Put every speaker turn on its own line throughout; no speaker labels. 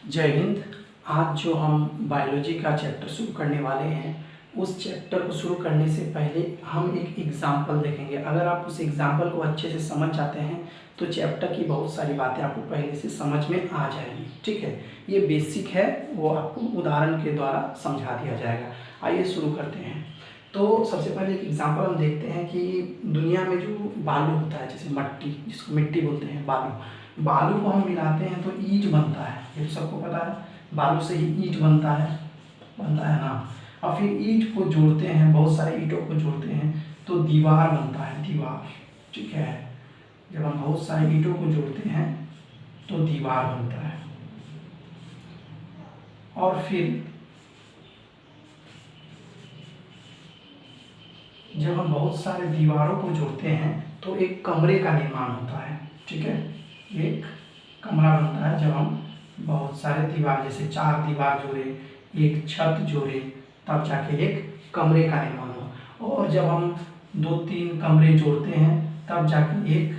जय हिंद। आज जो हम बायोलॉजी का चैप्टर शुरू करने वाले हैं, उस चैप्टर को शुरू करने से पहले हम एक एग्जाम्पल देखेंगे। अगर आप उस एग्जाम्पल को अच्छे से समझ जाते हैं तो चैप्टर की बहुत सारी बातें आपको पहले से समझ में आ जाएंगी। ठीक है, ये बेसिक है, वो आपको उदाहरण के द्वारा समझा दिया जाएगा। आइए शुरू करते हैं। तो सबसे पहले एक एग्जाम्पल हम देखते हैं कि दुनिया में जो बालू होता है, जैसे मट्टी, जिसको मिट्टी बोलते हैं, बालू को हम मिलाते हैं तो ईंट बनता है। ये तो सबको पता है, बालू से ही ईंट बनता है ना। और फिर ईंट को जोड़ते हैं, बहुत सारे ईंटों को जोड़ते हैं तो दीवार बनता है, दीवार। ठीक है, जब हम बहुत सारे ईंटों को जोड़ते हैं तो दीवार बनता है। और फिर जब हम बहुत सारे दीवारों को जोड़ते हैं तो एक कमरे का निर्माण होता है। ठीक है, एक कमरा बनता है जब हम बहुत सारे दीवार, जैसे 4 दीवार जोड़े, एक छत जोड़े, तब जाके एक कमरे का निर्माण हो। और जब हम 2-3 कमरे जोड़ते हैं तब जाके एक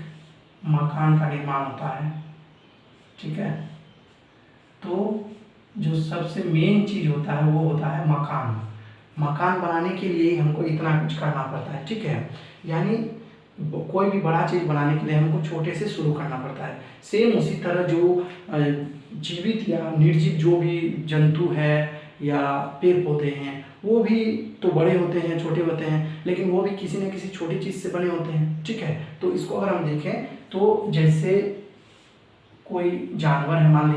मकान का निर्माण होता है। ठीक है, तो जो सबसे मेन चीज होता है वो होता है मकान। मकान बनाने के लिए हमको इतना कुछ करना पड़ता है। ठीक है, यानी कोई भी बड़ा चीज बनाने के लिए हमको छोटे से शुरू करना पड़ता है। सेम उसी तरह जो जीवित या निर्जीव जो भी जंतु है या पेड़ पौधे हैं, वो भी तो बड़े होते हैं, छोटे होते हैं, लेकिन वो भी किसी न किसी छोटी चीज से बने होते हैं। ठीक है, तो इसको अगर हम देखें तो जैसे कोई जानवर है, मान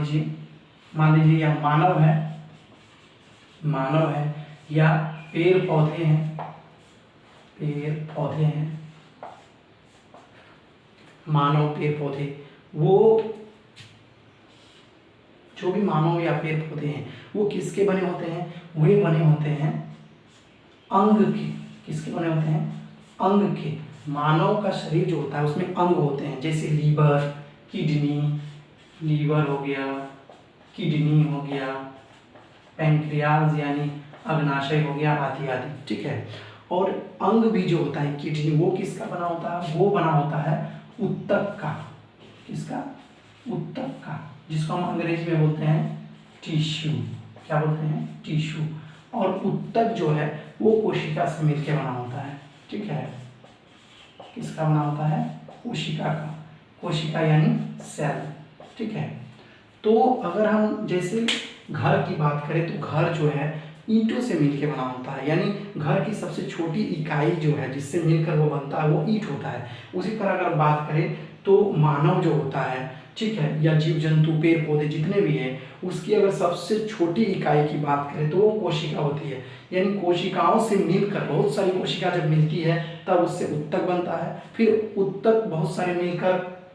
लीजिए या मानव है या पेड़ पौधे हैं, मानव, पेड़ पौधे, वो जो भी मानव या पेड़ पौधे हैं वो किसके बने होते हैं? वे बने होते हैं अंग के। किसके बने होते हैं? अंग के। मानव का शरीर जो होता है उसमें अंग होते हैं, जैसे लीवर हो गया, किडनी हो गया, पैंक्रियाज यानी अग्नाशय हो गया, आदि आदि। ठीक है, और अंग भी जो होता है किडनी, वो किसका बना होता है? वो बना होता है ऊतक का। किसका? ऊतक का, जिसको हम अंग्रेजी में बोलते हैं टिश्यू। क्या बोलते हैं? टिश्यू। और ऊतक जो है वो कोशिका से मिलकर बना होता है। ठीक है, किसका बना होता है? कोशिका का। कोशिका यानी सेल। ठीक है, तो अगर हम जैसे घर की बात करें तो घर जो है ईंटों से मिलकर बना होता है, यानी घर की सबसे छोटी इकाई जो है जिससे मिलकर वो बनता है वो ईंट होता है। उसी तरह अगर बात करें तो मानव जो होता है, ठीक है, या जीव जंतु, पेड़ पौधे जितने भी हैं, उसकी अगर सबसे छोटी इकाई की बात करें तो वो कोशिका होती है। यानी कोशिकाओं से मिलकर, बहुत सारी कोशिका जब मिलती है तब उससे ऊतक बनता है। फिर ऊतक बहुत सारे मिलकर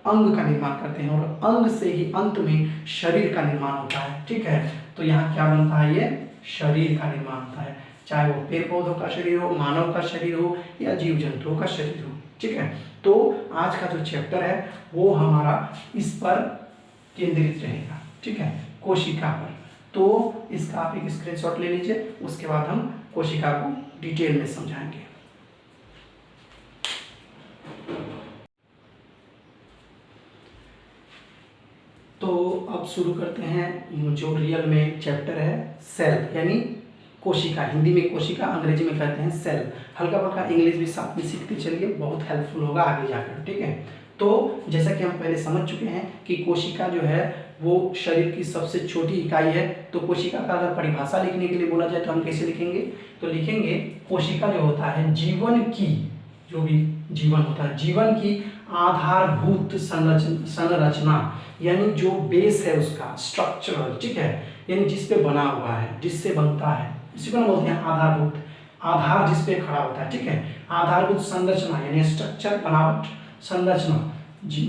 अंग का निर्माण करते हैं और अंग से ही अंत में शरीर का निर्माण होता है। ठीक है, तो यहाँ क्या बनता है? ये शरीर का निर्माण होता है, चाहे वो पेड़ पौधों का शरीर हो, मानव का शरीर हो या जीव जंतुओं का शरीर हो। ठीक है, तो आज का जो चैप्टर है वो हमारा इस पर केंद्रित रहेगा। ठीक है, कोशिका पर। तो इसका आप एक स्क्रीनशॉट ले लीजिए, उसके बाद हम कोशिका को डिटेल में समझाएंगे। तो अब शुरू करते हैं जो रियल में चैप्टर है, सेल यानी कोशिका। हिंदी में कोशिका, अंग्रेजी में कहते हैं सेल। हल्का फल्का इंग्लिश भी साथ में सीखते चलिए, बहुत हेल्पफुल होगा आगे जाकर। ठीक है, तो जैसा कि हम पहले समझ चुके हैं कि कोशिका जो है वो शरीर की सबसे छोटी इकाई है। तो कोशिका का अगर परिभाषा लिखने के लिए बोला जाए तो हम कैसे लिखेंगे? तो लिखेंगे कोशिका जो होता है जीवन की, जो भी जीवन होता है, जीवन की आधारभूत संरचना, यानी जो बेस है उसका, स्ट्रक्चरल। ठीक है, यानी जिस पे बना हुआ है, जिससे बनता है, इसी को बोलते हैं आधारभूत। आधार जिस पे खड़ा होता है। ठीक है, आधारभूत संरचना यानी स्ट्रक्चर, बनावट, संरचना,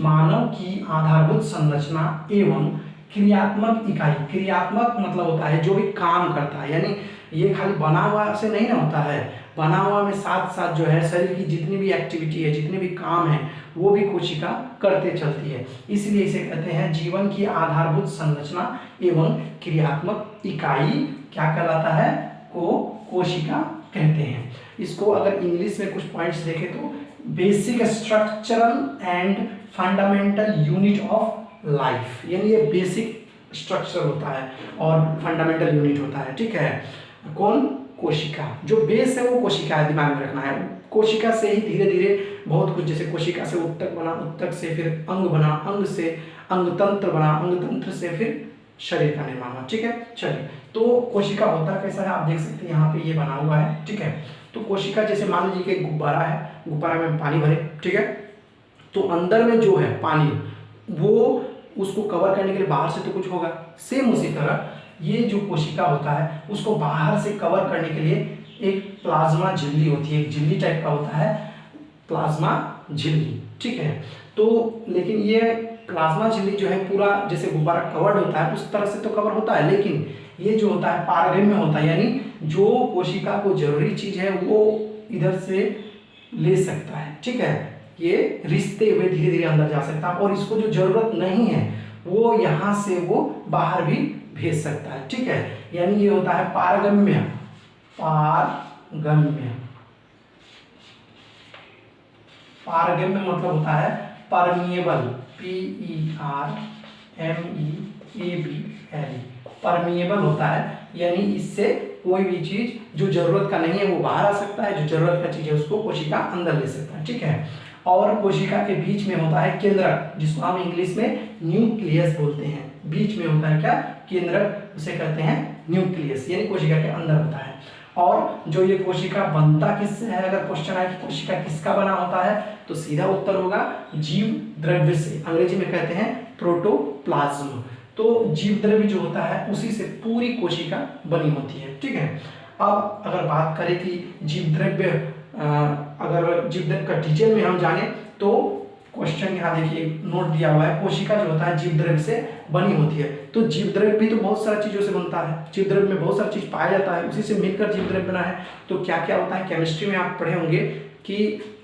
मानव की आधारभूत संरचना एवं क्रियात्मक इकाई। क्रियात्मक मतलब होता है जो भी काम करता है, यानी ये खाली बना हुआ से नहीं ना होता है, बना हुआ में साथ साथ जो है शरीर की जितनी भी एक्टिविटी है, जितने भी काम है, वो भी कोशिका करते चलती है। इसलिए इसे कहते हैं जीवन की आधारभूत संरचना एवं क्रियात्मक इकाई। क्या कहलाता है? कोशिका कहते हैं। इसको अगर इंग्लिश में कुछ पॉइंट्स देखें तो basic structural and fundamental unit of life, यानी ये बेसिक स्ट्रक्चर होता है और फंडामेंटल यूनिट होता है, ठीक है। कौन? कोशिका। जो बेस है वो कोशिका है, दिमाग में रखना है। कोशिका से ही धीरे धीरे बहुत कुछ, जैसे कोशिका से उत्तक बना, उत्तक से फिर अंग बना, अंग से अंगतंत्र बना, अंगतंत्र से फिर शरीर का निर्माण हुआ, ठीक है। चलिए, तो कोशिका होता कैसा है आप देख सकते हैं, यहाँ पे ये बना हुआ है, ठीक है। तो कोशिका जैसे मान लीजिए कि एक गुब्बारा है, गुब्बारा में पानी भरे, ठीक है। तो अंदर में जो है पानी, वो उसको कवर करने के लिए बाहर से तो कुछ होगा। सेम उसी तरह ये जो कोशिका होता है उसको बाहर से कवर करने के लिए एक प्लाज्मा झिल्ली होती है, एक झिल्ली टाइप का होता है प्लाज्मा झिल्ली, ठीक है। तो लेकिन ये प्लाज्मा झिल्ली जो है पूरा जैसे गुब्बारा कवर्ड होता है उस तरह से तो कवर होता है, लेकिन ये जो होता है पारगम्य होता है, यानी जो कोशिका को जरूरी चीज है वो इधर से ले सकता है, ठीक है। ये रिश्ते हुए धीरे धीरे अंदर जा सकता है, और इसको जो जरूरत नहीं है वो यहाँ से वो बाहर भी भेज सकता है, ठीक है। यानी ये होता है पारगम्य। पारगम्य, पारगम्य मतलब होता है परमिएबल, PERMEABL, परमिएबल होता है, यानी इससे कोई भी चीज जो जरूरत का नहीं है वो बाहर आ सकता है, जो जरूरत का चीज है उसको कोशिका अंदर ले सकता है, ठीक है। और कोशिका के बीच में होता है केंद्रक, जिसको हम इंग्लिश में न्यूक्लियस बोलते हैं। बीच में होता है क्या? केंद्रक, उसे कहते हैं न्यूक्लियस, यानी कोशिका के अंदर होता है। और जो ये कोशिका बनता किससे है, अगर क्वेश्चन आए कि कोशिका किसका बना होता है, तो सीधा उत्तर होगा जीव द्रव्य से। अंग्रेजी में कहते हैं प्रोटोप्लाज्म। तो जीव द्रव्य जो होता है उसी से पूरी कोशिका बनी होती है, ठीक है। अब अगर बात करें कि जीव द्रव्य, अगर जीव द्रव्य का डिटेल में हम जाने तो क्वेश्चन यहाँ देखिए नोट दिया हुआ है, कोशिका जो होता है जीव द्रव्य से बनी होती है। तो जीव द्रव्य भी तो बहुत सारी चीजों से बनता है, जीव द्रव्य में बहुत सारी चीज पाया जाता है, उसी से मिलकर जीव द्रव्य बना है। तो क्या क्या होता है, केमिस्ट्री में आप पढ़े होंगे कि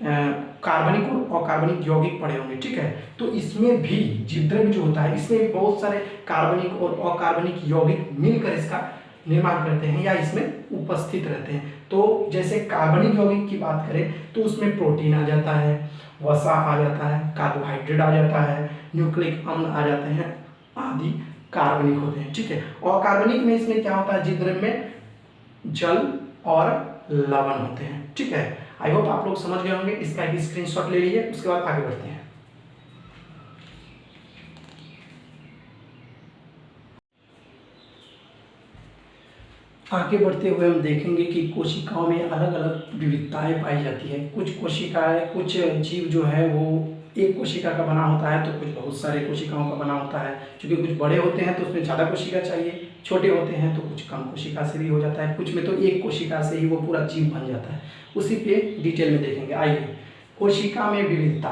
कार्बनिक और अकार्बनिक यौगिक पढ़े होंगे, ठीक है। तो इसमें भी जीव द्रव्य जो होता है इसमें भी बहुत सारे कार्बनिक और अकार्बनिक यौगिक मिलकर इसका निर्माण करते हैं या इसमें उपस्थित रहते हैं। तो जैसे कार्बनिक यौगिक की बात करें तो उसमें प्रोटीन आ जाता है, वसा आ जाता है, कार्बोहाइड्रेट आ जाता है, न्यूक्लिक अम्ल आ जाते हैं, आदि कार्बनिक होते हैं, ठीक है। और कार्बनिक में इसमें क्या होता है, जीव द्रव्य में जल और लवण होते हैं, ठीक है। आई होप आप लोग समझ गए होंगे। इसका एक स्क्रीनशॉट ले लीजिए, उसके बाद आगे बढ़ते हैं। आगे बढ़ते हुए हम देखेंगे कि कोशिकाओं में अलग अलग विविधताएं पाई जाती है। कुछ कोशिकाएं, कुछ जीव जो है वो एक कोशिका का बना होता है, तो कुछ बहुत सारे कोशिकाओं का बना होता है। क्योंकि कुछ बड़े होते हैं तो उसमें ज़्यादा कोशिका चाहिए, छोटे होते हैं तो कुछ कम कोशिका से भी हो जाता है, कुछ में तो एक कोशिका से ही वो पूरा जीव बन जाता है। उसी पे डिटेल में देखेंगे। आइए, कोशिका में विविधता।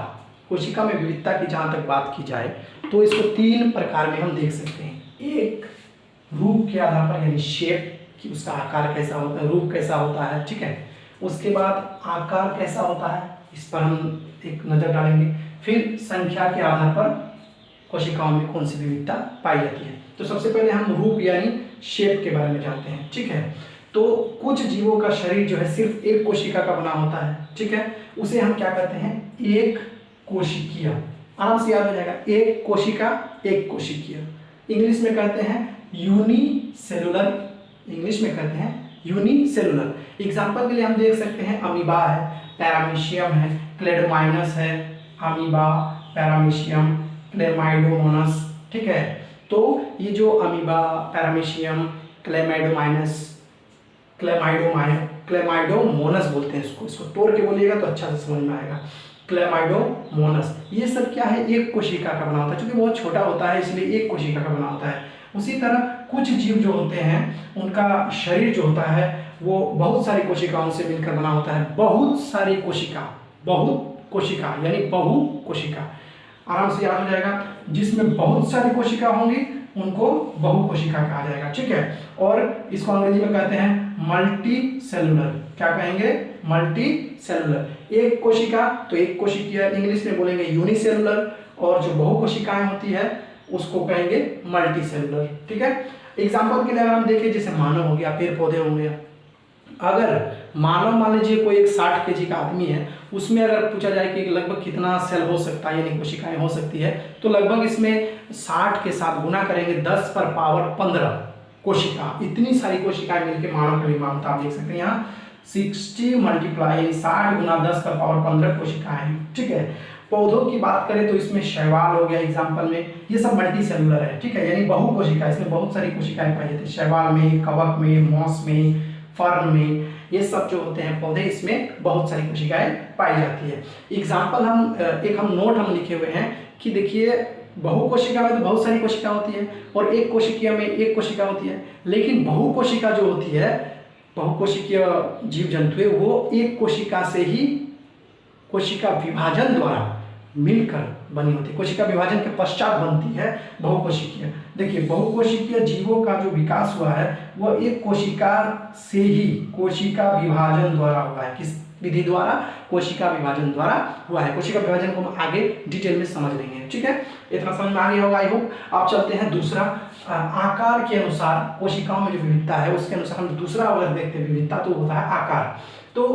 कोशिका में विविधता की जहाँ तक बात की जाए तो इसको 3 प्रकार में हम देख सकते हैं। एक, रूप के आधार पर, यानी शेप कि उसका आकार कैसा होता है, रूप कैसा होता है, ठीक है। उसके बाद आकार कैसा होता है, इस पर हम एक नज़र डालेंगे। फिर संख्या के आधार पर कोशिकाओं में कौन सी विविधता पाई जाती है। तो सबसे पहले हम रूप यानी शेप के बारे में जानते हैं, ठीक है। तो कुछ जीवों का शरीर जो है सिर्फ एक कोशिका का बना होता है, ठीक है। उसे हम क्या कहते हैं, एक कोशिकीय। आराम से याद हो जाएगा, एक कोशिका एक कोशिकीय। इंग्लिश में कहते हैं यूनिसेलुलर, इंग्लिश में कहते हैं यूनिसेलुलर। एग्जाम्पल के लिए हम देख सकते हैं अमीबा है, पैरामीशियम है, क्लेडोमाइनस है, अमीबा, पैरामीशियम, क्लेमाइडोमोनस, ठीक है। तो ये जो अमीबा, पैरामीशियम, क्लेमाइडोमाइनस, क्लेमाइडोमोनस बोलते हैं इसको तोड़ के बोलिएगा तो अच्छा से समझ में आएगा। क्लेमाइडोमोनस, ये सब क्या है, एक कोशिका का बना होता है। क्योंकि बहुत छोटा होता है इसलिए एक कोशिका का बना होता है। उसी तरह कुछ जीव जो होते हैं उनका शरीर जो होता है वो बहुत सारी कोशिकाओं से मिलकर बना होता है। बहुत सारी कोशिका, बहुत कोशिका यानी बहु कोशिका, आराम से याद हो जाएगा। जिसमें बहुत सारी कोशिका होंगी उनको बहु कोशिका कहा जाएगा, ठीक है। और इसको अंग्रेजी में कहते हैं मल्टी सेलुलर। क्या कहेंगे, मल्टी सेलुलर। एक कोशिका तो एक कोशिकीय, इंग्लिश में बोलेंगे यूनिसेलुलर। और जो बहु कोशिकाएं होती है उसको कहेंगे मल्टी सेलुलर, ठीक है। एग्जाम्पल के लिए अगर हम देखें, जैसे मानव हो गया, पेड़ पौधे होंगे, अगर मानव मान लीजिए कोई एक 60 kg का आदमी है, उसमें अगर पूछा जाए कि लगभग कितना सेल हो सकता है यानी कोशिकाएं हो सकती है, तो लगभग इसमें 60 के साथ गुना करेंगे 10 पर पावर 15 कोशिका, इतनी सारी कोशिकाएं मिलकर मानव का निर्माण होता है। आप देख सकते हैं यहाँ 60 मल्टीप्लाई 60 गुना 10 पर पावर 15 कोशिकाएं, ठीक है। पौधों की बात करें तो इसमें शैवाल हो गया एग्जाम्पल में, ये सब मल्टी सेलुलर है, ठीक है, यानी बहु कोशिका, इसमें बहुत सारी कोशिकाएं पाई जाती है, शैवाल में, कवक में, मॉस में, फर्न में, ये सब जो होते हैं पौधे, इसमें बहुत सारी कोशिकाएं पाई जाती है। एग्जाम्पल हम नोट लिखे हुए हैं कि देखिए बहु कोशिका में तो बहुत सारी कोशिका होती है और एक कोशिकीय में एक कोशिका होती है, लेकिन बहु कोशिका जो होती है, बहुकोशिकीय जीव जंतु है, वो एक कोशिका से ही कोशिका विभाजन द्वारा मिलकर बनी होती है, कोशिका विभाजन के पश्चात बनती है बहुकोशिकीय। देखिए बहुकोशिकीय जीवों का जो विकास हुआ है वह एक कोशिका से ही कोशिका विभाजन द्वारा हुआ है। किस विधि द्वारा? कोशिका विभाजन द्वारा हुआ है। कोशिका विभाजन को हम आगे डिटेल में समझ लेंगे, ठीक है, इतना समझ में आ गया होगा आई होप। आप चलते हैं दूसरा, आकार के अनुसार कोशिकाओं में जो विविधता है उसके अनुसार हम दूसरा अगर देखते हैं विविधता तो होता है आकार। तो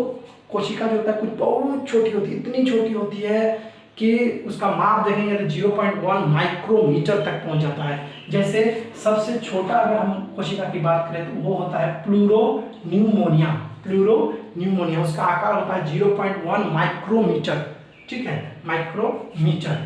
कोशिका जो होता है कुछ बहुत छोटी होती है, इतनी छोटी होती है कि उसका माप देखेंगे तो 0.1 माइक्रोमीटर तक पहुंच जाता है। जैसे सबसे छोटा अगर हम कोशिका की बात करें तो वो होता है प्लूरोन्यूमोनिया, प्लूरोन्यूमोनिया, उसका आकार होता है 0.1 माइक्रोमीटर, ठीक है, माइक्रोमीटर।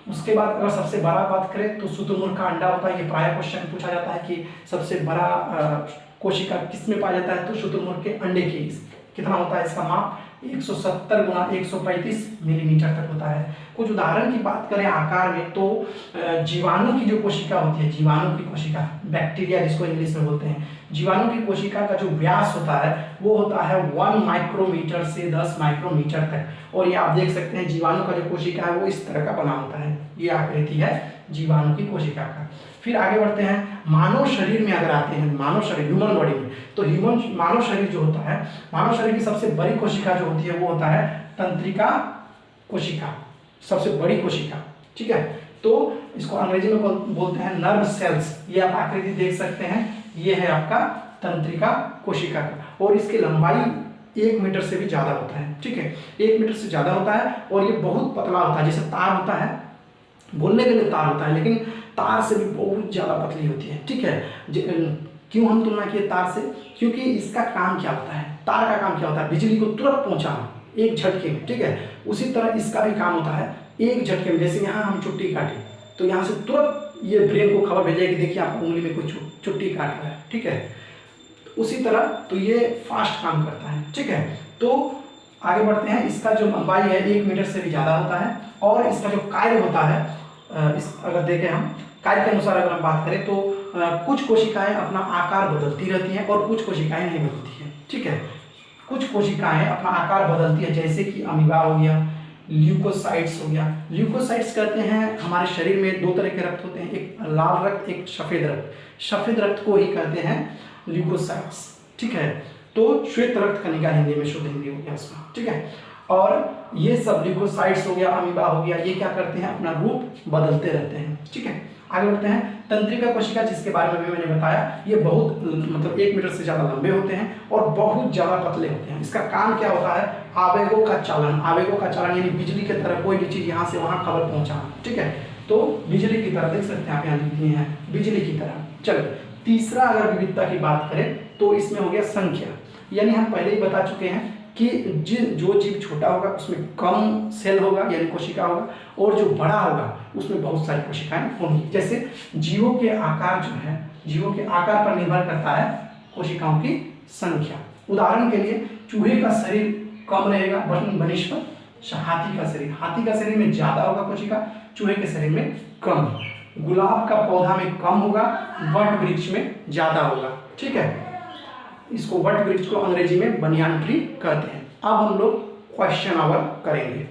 उसके बाद अगर सबसे बड़ा बात करें तो शुतुरमुर्ग का अंडा होता है, ये प्राय क्वेश्चन पूछा जाता है कि सबसे बड़ा कोशिका किस में पाया जाता है, तो शुतुरमुर्ग के अंडे की कितना होता है इसका माप 170 गुना 135 मिलीमीटर तक होता है। कुछ उदाहरण की बात करें आकार में तो जीवाणु की जो कोशिका होती है, जीवाणु की कोशिका, बैक्टीरिया जिसको इंग्लिश में बोलते हैं, जीवाणु की कोशिका का जो व्यास होता है वो होता है 1 माइक्रोमीटर से 10 माइक्रोमीटर तक। और ये आप देख सकते हैं जीवाणु का जो कोशिका है वो इस तरह का बना होता है, ये आकृति है जीवाणु की कोशिका का। फिर आगे बढ़ते हैं, मानव शरीर में अगर आते हैं, मानव शरीर ह्यूमन बॉडी में, तो मानव शरीर जो होता है, मानव शरीर की सबसे बड़ी कोशिका जो होती है वो होता है तंत्रिका कोशिका, सबसे बड़ी कोशिका, ठीक है। तो इसको अंग्रेजी में बोलते हैं नर्व सेल्स। ये आप आकृति देख सकते हैं, ये है आपका तंत्रिका कोशिका का, और इसकी लंबाई 1 मीटर से भी ज्यादा होता है, ठीक है, 1 मीटर से ज्यादा होता है, और ये बहुत पतला होता है, जैसे तार होता है, बोलने के लिए तार होता है लेकिन तार से भी बहुत ज्यादा पतली होती है, ठीक है। क्यों हम तुलना किए तार से? क्योंकि इसका काम क्या होता है, तार का काम क्या होता है, बिजली को तुरंत पहुंचाना एक झटके में, ठीक है। उसी तरह इसका भी काम होता है एक झटके में, जैसे यहाँ हम चुट्टी काटे तो यहाँ से तुरंत ये ब्रेन को खबर भेजेगी कि देखिए आपको उंगली में कोई चुट्टी काट रहा है, ठीक है। उसी तरह तो ये फास्ट काम करता है, ठीक है। तो आगे बढ़ते हैं, इसका जो लंबाई है 1 मीटर से भी ज्यादा होता है, और इसका जो कार्य होता है, इस अगर देखें हम कार्य के अनुसार अगर हम बात करें तो कुछ कोशिकाएं अपना आकार बदलती रहती हैं और कुछ कोशिकाएं नहीं बदलती हैं, ठीक है। कुछ कोशिकाएं अपना आकार बदलती है, जैसे कि अमीबा हो गया, ल्यूकोसाइट्स हो गया। ल्यूकोसाइट्स कहते हैं हमारे शरीर में 2 तरह के रक्त होते हैं, एक लाल रक्त, एक सफेद रक्त। सफेद रक्त को ही कहते हैं ल्यूकोसाइट्स, ठीक है। तो श्वेत रक्त कणिका हिंदी में, शुद्ध हिंदी हो गया उसका, ठीक है। और ये सब ल्यूकोसाइट्स हो गया, अमीबा हो गया, ये क्या करते हैं, अपना रूप बदलते रहते हैं, ठीक है। आगे बढ़ते हैं, तंत्रिका कोशिका जिसके बारे में भी मैंने बताया, ये बहुत मतलब 1 मीटर से ज्यादा लंबे होते हैं और बहुत ज्यादा पतले होते हैं। इसका काम क्या होता है, आवेगों का चालन, आवेगों का चालन यानी बिजली की तरह कोई भी चीज यहाँ से वहां खबर पहुंचाना, ठीक है। तो बिजली की तरह, देख सकते हैं आप यहाँ लिख दिए हैं, बिजली की तरह। चलो तीसरा अगर विविधता की बात करें तो इसमें हो गया संख्या, यानी हम पहले ही बता चुके हैं कि जो जीव छोटा होगा उसमें कम सेल होगा यानी कोशिका होगा, और जो बड़ा होगा उसमें बहुत सारी कोशिकाएं होंगी। जैसे जीवों के आकार जो है, जीवों के आकार पर निर्भर करता है कोशिकाओं की संख्या। उदाहरण के लिए चूहे का शरीर कम रहेगा बनस्पत हाथी का शरीर में ज्यादा होगा कोशिका, चूहे के शरीर में कम। गुलाब का पौधा में कम होगा, वट वृक्ष में ज्यादा होगा, ठीक है। इसको वट वृक्ष को अंग्रेजी में बनियान ट्री कहते हैं। अब हम लोग क्वेश्चन आवर करेंगे।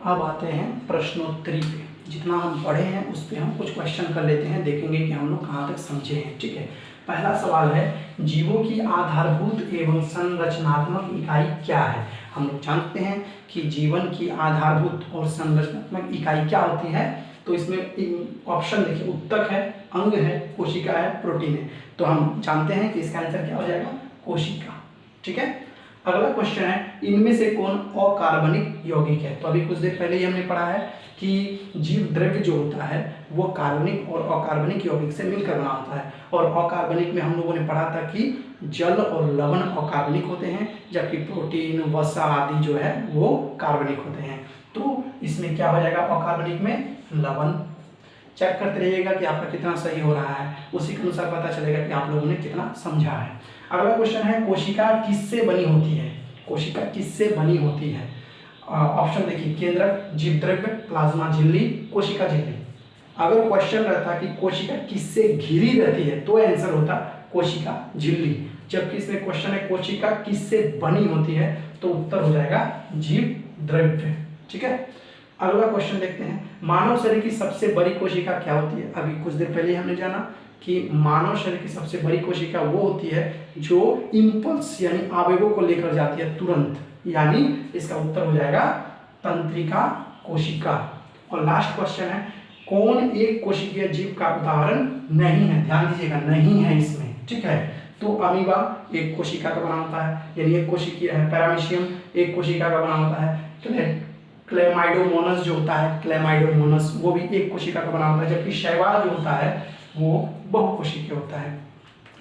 अब आते हैं प्रश्नोत्तरी पे। जितना हम पढ़े हैं उस पे हम कुछ क्वेश्चन कर लेते हैं, देखेंगे कि हम लोग कहाँ तक समझे हैं, ठीक है। पहला सवाल है, जीवों की आधारभूत एवं संरचनात्मक इकाई क्या है। हम लोग जानते हैं कि जीवन की आधारभूत और संरचनात्मक इकाई क्या होती है, तो तो इसमें ऑप्शन देखिए, उत्तक है, अंग है, कोशिका है, प्रोटीन है। तो हम जानते हैं कि इसका आंसर क्या हो जाएगा, कोशिका। ठीक है, अगला क्वेश्चन है, इनमें से कौन अकार्बनिक यौगिक है। तो अभी कुछ देर पहले ही हमने पढ़ा है कि जीव द्रव्य जो होता है वो कार्बनिक और अकार्बनिक यौगिक से मिलकर बना होता है। और अकार्बनिक में हम लोगों ने पढ़ा था कि जल और लवण अकार्बनिक होते हैं, जबकि प्रोटीन, वसा आदि जो है वो कार्बनिक होते हैं। तो इसमें क्या हो जाएगा, अकार्बनिक में लवण। चेक करते रहिएगा कि आपका कितना सही हो रहा है, उसी के अनुसार पता चलेगा कि आप लोगों ने कितना समझा है। अगला क्वेश्चन है, कोशिका किससे बनी होती है। कोशिका किससे बनी होती है। ऑप्शन देखिए, केंद्रक, जीवद्रव्य, प्लाज्मा झिल्ली, कोशिका झिल्ली। अगर क्वेश्चन रहता कि कोशिका किससे घिरी रहती है तो आंसर होता कोशिका झिल्ली। जबकि इसमें क्वेश्चन है कोशिका किससे बनी होती है तो उत्तर हो जाएगा जीवद्रव्य। ठीक है, अगला क्वेश्चन देखते हैं, मानव शरीर की सबसे बड़ी कोशिका क्या होती है। अभी कुछ देर पहले हमने जाना कि मानव शरीर की सबसे बड़ी कोशिका वो होती है जो इम्पल्स यानी आवेगों को लेकर जाती है तुरंत, यानी इसका उत्तर हो जाएगा तंत्रिका कोशिका। और लास्ट क्वेश्चन है, कौन एक कोशिकीय जीव का उदाहरण नहीं है। ध्यान दीजिएगा, नहीं है इसमें। ठीक है, तो अमीबा एक कोशिका का बना होता है, यानी एक कोशिकीय है। पैरामीशियम एक कोशिका का बना होता है। क्लेमाइडोमोनस जो होता है, क्लेमाइडोमोनस वो भी एक कोशिका का बना होता है। जबकि शैवाल जो होता है वो बहुकोशिकीय होता है।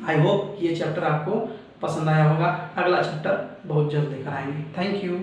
आई होप ये चैप्टर आपको पसंद आया होगा। अगला चैप्टर बहुत जल्द लेकर आएंगे। Thank you.